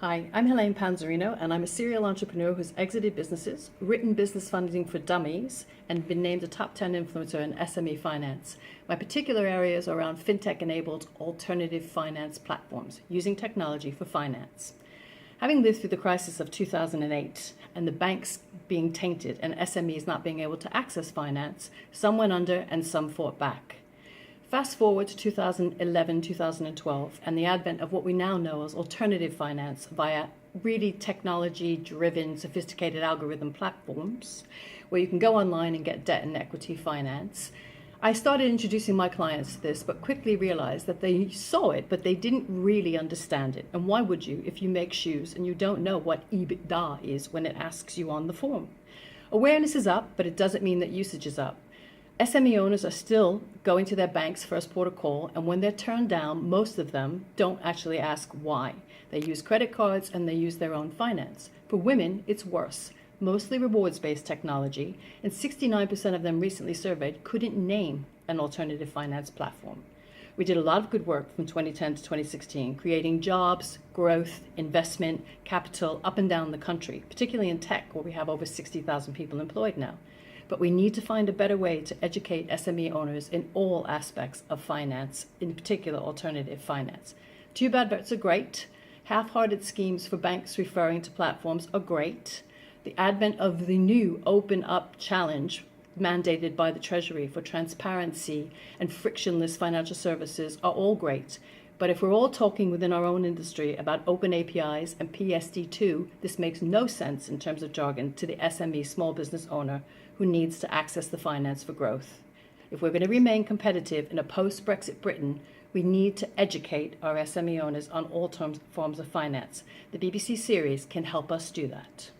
Hi, I'm Helene Panzarino, and I'm a serial entrepreneur who's exited businesses, written business funding for dummies, and been named a top 10 influencer in SME finance. My particular areas are around FinTech-enabled alternative finance platforms, using technology for finance. Having lived through the crisis of 2008 and the banks being tainted and SMEs not being able to access finance, some went under and some fought back. Fast forward to 2011, 2012, and the advent of what we now know as alternative finance via really technology-driven, sophisticated algorithm platforms, where you can go online and get debt and equity finance. I started introducing my clients to this, but quickly realized that they saw it, but they didn't really understand it. And why would you if you make shoes and you don't know what EBITDA is when it asks you on the form? Awareness is up, but it doesn't mean that usage is up. SME owners are still going to their bank's first port of call, and when they're turned down, most of them don't actually ask why. They use credit cards and they use their own finance. For women, it's worse, mostly rewards-based technology, and 69% of them recently surveyed couldn't name an alternative finance platform. We did a lot of good work from 2010 to 2016, creating jobs, growth, investment, capital up and down the country, particularly in tech, where we have over 60,000 people employed now. But we need to find a better way to educate SME owners in all aspects of finance, in particular alternative finance. Two bad bets are great. Half-hearted schemes for banks referring to platforms are great. The advent of the new Open Up Challenge mandated by the Treasury for transparency and frictionless financial services are all great. But if we're all talking within our own industry about open APIs and PSD2, this makes no sense in terms of jargon to the SME small business owner who needs to access the finance for growth. If we're going to remain competitive in a post-Brexit Britain, we need to educate our SME owners on all forms of finance. The BBC series can help us do that.